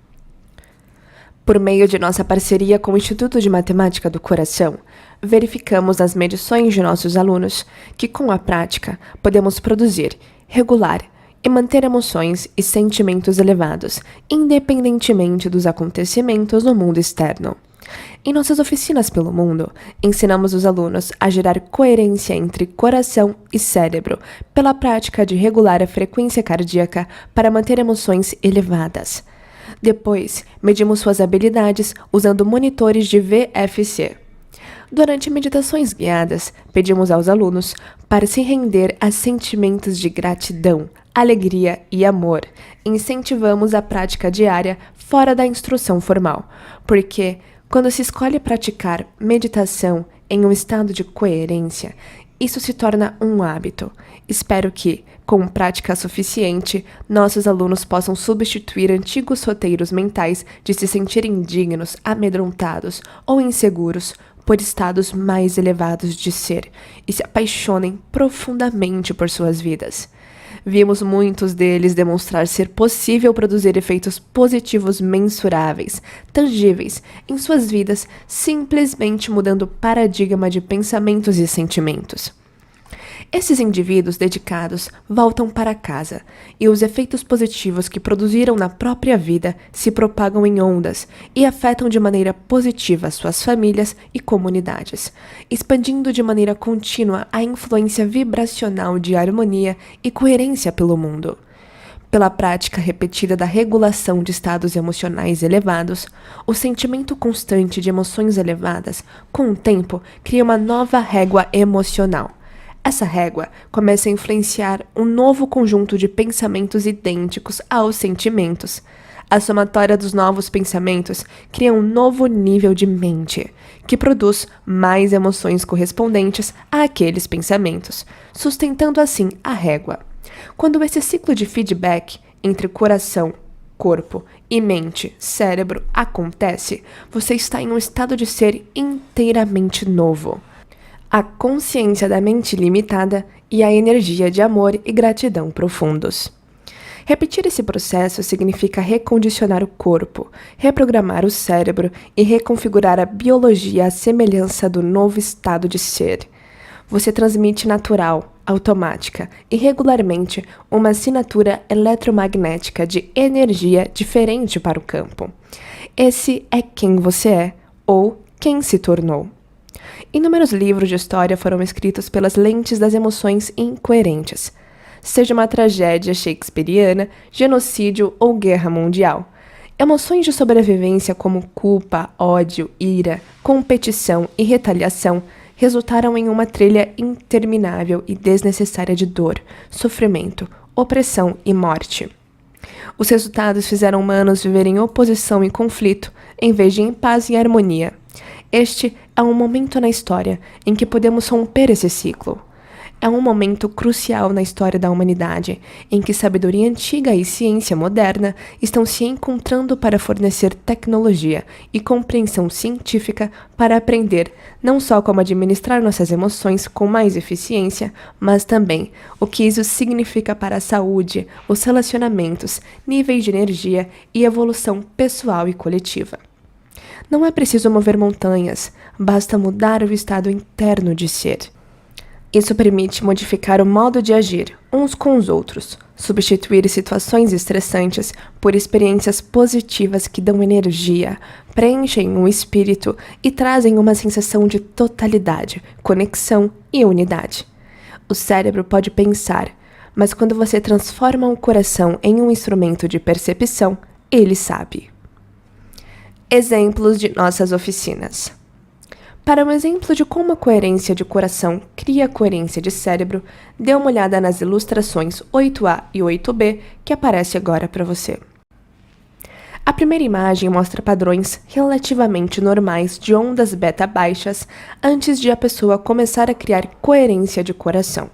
Por meio de nossa parceria com o Instituto de Matemática do Coração, verificamos nas medições de nossos alunos que, com a prática, podemos produzir, regular e manter emoções e sentimentos elevados, independentemente dos acontecimentos no mundo externo. Em nossas oficinas pelo mundo, ensinamos os alunos a gerar coerência entre coração e cérebro pela prática de regular a frequência cardíaca para manter emoções elevadas. Depois, medimos suas habilidades usando monitores de VFC. Durante meditações guiadas, pedimos aos alunos para se render a sentimentos de gratidão, alegria e amor. Incentivamos a prática diária fora da instrução formal, porque quando se escolhe praticar meditação em um estado de coerência, isso se torna um hábito. Espero que, com prática suficiente, nossos alunos possam substituir antigos roteiros mentais de se sentirem indignos, amedrontados ou inseguros por estados mais elevados de ser e se apaixonem profundamente por suas vidas. Vimos muitos deles demonstrar ser possível produzir efeitos positivos mensuráveis, tangíveis, em suas vidas, simplesmente mudando o paradigma de pensamentos e sentimentos. Esses indivíduos dedicados voltam para casa e os efeitos positivos que produziram na própria vida se propagam em ondas e afetam de maneira positiva suas famílias e comunidades, expandindo de maneira contínua a influência vibracional de harmonia e coerência pelo mundo. Pela prática repetida da regulação de estados emocionais elevados, o sentimento constante de emoções elevadas, com o tempo, cria uma nova régua emocional. Essa régua começa a influenciar um novo conjunto de pensamentos idênticos aos sentimentos. A somatória dos novos pensamentos cria um novo nível de mente, que produz mais emoções correspondentes àqueles pensamentos, sustentando assim a régua. Quando esse ciclo de feedback entre coração, corpo e mente, cérebro acontece, você está em um estado de ser inteiramente novo. A consciência da mente limitada e a energia de amor e gratidão profundos. Repetir esse processo significa recondicionar o corpo, reprogramar o cérebro e reconfigurar a biologia à semelhança do novo estado de ser. Você transmite natural, automática e regularmente uma assinatura eletromagnética de energia diferente para o campo. Esse é quem você é ou quem se tornou. Inúmeros livros de história foram escritos pelas lentes das emoções incoerentes, seja uma tragédia shakespeariana, genocídio ou guerra mundial. Emoções de sobrevivência como culpa, ódio, ira, competição e retaliação resultaram em uma trilha interminável e desnecessária de dor, sofrimento, opressão e morte. Os resultados fizeram humanos viver em oposição e conflito, em vez de em paz e harmonia. Este é um momento na história em que podemos romper esse ciclo. É um momento crucial na história da humanidade, em que sabedoria antiga e ciência moderna estão se encontrando para fornecer tecnologia e compreensão científica para aprender não só como administrar nossas emoções com mais eficiência, mas também o que isso significa para a saúde, os relacionamentos, níveis de energia e evolução pessoal e coletiva. Não é preciso mover montanhas, basta mudar o estado interno de ser. Isso permite modificar o modo de agir uns com os outros, substituir situações estressantes por experiências positivas que dão energia, preenchem o espírito e trazem uma sensação de totalidade, conexão e unidade. O cérebro pode pensar, mas quando você transforma o coração em um instrumento de percepção, ele sabe. Exemplos de nossas oficinas. Para um exemplo de como a coerência de coração cria coerência de cérebro, dê uma olhada nas ilustrações 8A e 8B que aparece agora para você. A primeira imagem mostra padrões relativamente normais de ondas beta baixas antes de a pessoa começar a criar coerência de coração.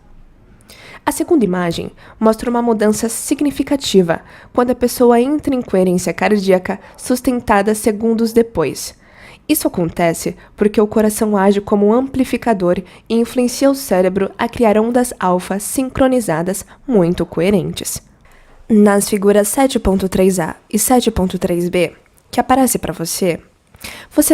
A segunda imagem mostra uma mudança significativa quando a pessoa entra em coerência cardíaca sustentada segundos depois. Isso acontece porque o coração age como um amplificador e influencia o cérebro a criar ondas alfa sincronizadas muito coerentes. Nas figuras 7.3a e 7.3b, que aparece para você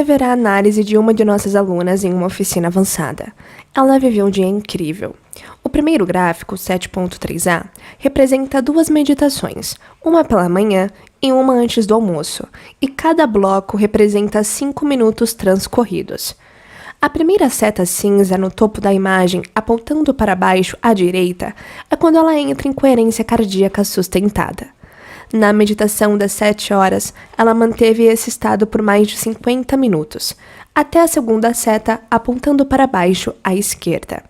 verá a análise de uma de nossas alunas em uma oficina avançada. Ela viveu um dia incrível. O primeiro gráfico, 7.3a, representa 2 meditações, uma pela manhã e uma antes do almoço, e cada bloco representa 5 minutos transcorridos. A primeira seta cinza no topo da imagem, apontando para baixo à direita, é quando ela entra em coerência cardíaca sustentada. Na meditação das 7 horas, ela manteve esse estado por mais de 50 minutos, até a segunda seta apontando para baixo à esquerda.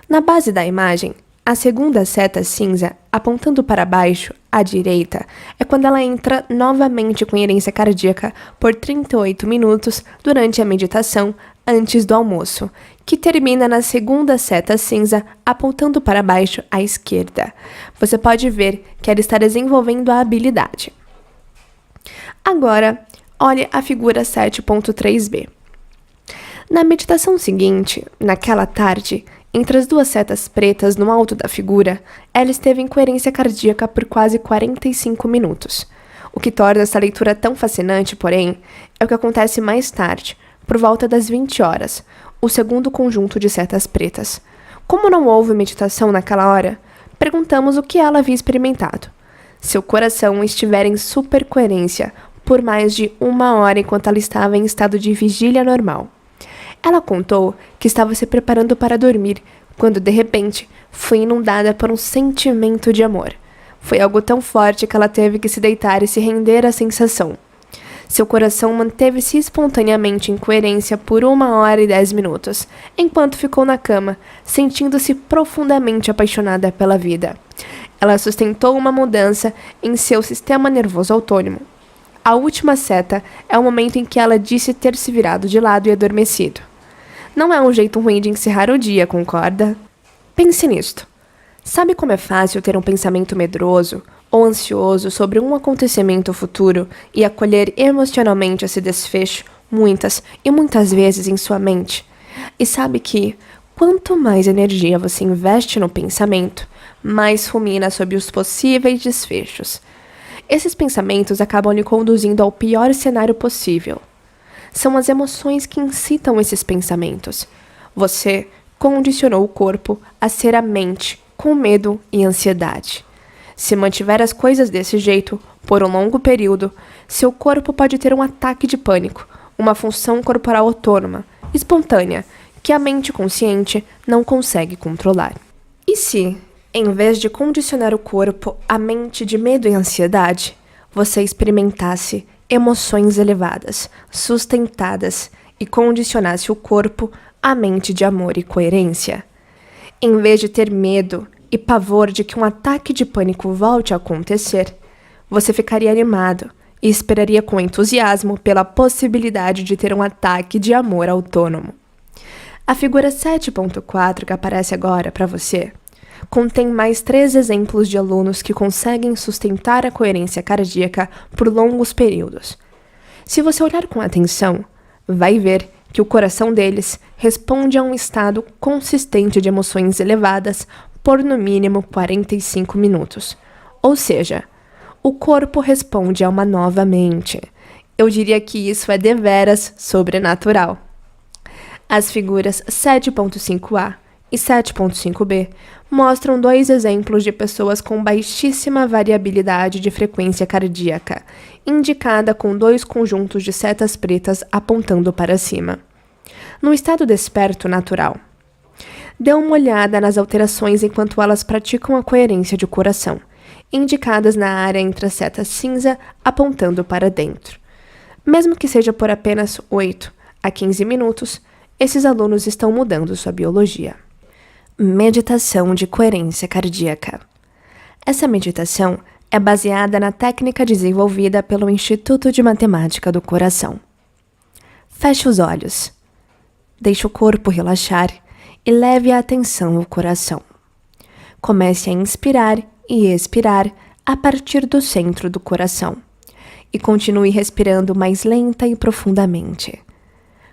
Na base da imagem, a segunda seta cinza, apontando para baixo, à direita, é quando ela entra novamente com coerência cardíaca por 38 minutos durante a meditação antes do almoço, que termina na segunda seta cinza, apontando para baixo à esquerda. Você pode ver que ela está desenvolvendo a habilidade. Agora, olhe a figura 7.3b. Na meditação seguinte, naquela tarde, entre as 2 setas pretas no alto da figura, ela esteve em coerência cardíaca por quase 45 minutos. O que torna essa leitura tão fascinante, porém, é o que acontece mais tarde, por volta das 20 horas, o segundo conjunto de setas pretas. Como não houve meditação naquela hora, perguntamos o que ela havia experimentado. Seu coração estiver em supercoerência por mais de 1 hora enquanto ela estava em estado de vigília normal. Ela contou que estava se preparando para dormir, quando de repente foi inundada por um sentimento de amor. Foi algo tão forte que ela teve que se deitar e se render à sensação. Seu coração manteve-se espontaneamente em coerência por 1 hora e 10 minutos, enquanto ficou na cama, sentindo-se profundamente apaixonada pela vida. Ela sustentou uma mudança em seu sistema nervoso autônomo. A última seta é o momento em que ela disse ter se virado de lado e adormecido. Não é um jeito ruim de encerrar o dia, concorda? Pense nisto. Sabe como é fácil ter um pensamento medroso ou ansioso sobre um acontecimento futuro e acolher emocionalmente esse desfecho muitas e muitas vezes em sua mente? E sabe que, quanto mais energia você investe no pensamento, mais rumina sobre os possíveis desfechos. Esses pensamentos acabam lhe conduzindo ao pior cenário possível. São as emoções que incitam esses pensamentos. Você condicionou o corpo a ser a mente com medo e ansiedade. Se mantiver as coisas desse jeito por um longo período, seu corpo pode ter um ataque de pânico, uma função corporal autônoma, espontânea, que a mente consciente não consegue controlar. E se, em vez de condicionar o corpo à mente de medo e ansiedade, você experimentasse emoções elevadas, sustentadas e condicionasse o corpo à mente de amor e coerência? Em vez de ter medo e pavor de que um ataque de pânico volte a acontecer, você ficaria animado e esperaria com entusiasmo pela possibilidade de ter um ataque de amor autônomo. A figura 7.4 que aparece agora para você contém mais 3 exemplos de alunos que conseguem sustentar a coerência cardíaca por longos períodos. Se você olhar com atenção, vai ver que o coração deles responde a um estado consistente de emoções elevadas por no mínimo 45 minutos. Ou seja, o corpo responde a uma nova mente. Eu diria que isso é deveras sobrenatural. As figuras 7.5a e 7.5b mostram 2 exemplos de pessoas com baixíssima variabilidade de frequência cardíaca, indicada com 2 conjuntos de setas pretas apontando para cima. No estado desperto natural, dê uma olhada nas alterações enquanto elas praticam a coerência de coração, indicadas na área entre as setas cinza apontando para dentro. Mesmo que seja por apenas 8 a 15 minutos, esses alunos estão mudando sua biologia. Meditação de coerência cardíaca. Essa meditação é baseada na técnica desenvolvida pelo Instituto de Matemática do Coração. Feche os olhos. Deixe o corpo relaxar e leve a atenção ao coração. Comece a inspirar e expirar a partir do centro do coração e continue respirando mais lenta e profundamente.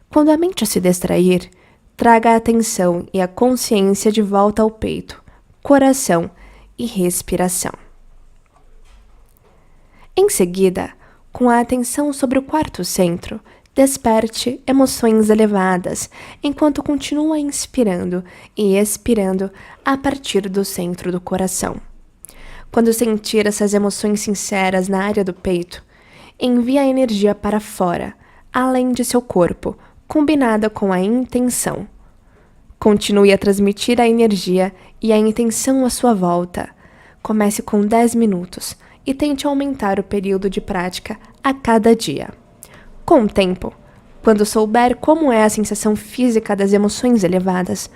Quando a mente se distrair, traga a atenção e a consciência de volta ao peito, coração e respiração. Em seguida, com a atenção sobre o quarto centro, desperte emoções elevadas, enquanto continua inspirando e expirando a partir do centro do coração. Quando sentir essas emoções sinceras na área do peito, envie a energia para fora, além de seu corpo, combinada com a intenção. Continue a transmitir a energia e a intenção à sua volta. Comece com 10 minutos e tente aumentar o período de prática a cada dia. Com o tempo, quando souber como é a sensação física das emoções elevadas,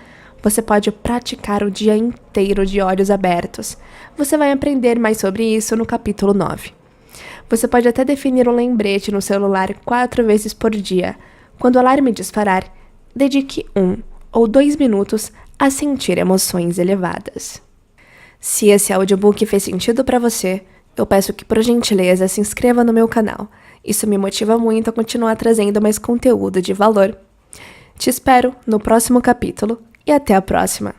você pode praticar o dia inteiro de olhos abertos. Você vai aprender mais sobre isso no capítulo 9. Você pode até definir um lembrete no celular 4 vezes por dia. Quando o alarme disparar, dedique 1 ou 2 minutos a sentir emoções elevadas. Se esse audiobook fez sentido para você, eu peço que, por gentileza, se inscreva no meu canal. Isso me motiva muito a continuar trazendo mais conteúdo de valor. Te espero no próximo capítulo e até a próxima!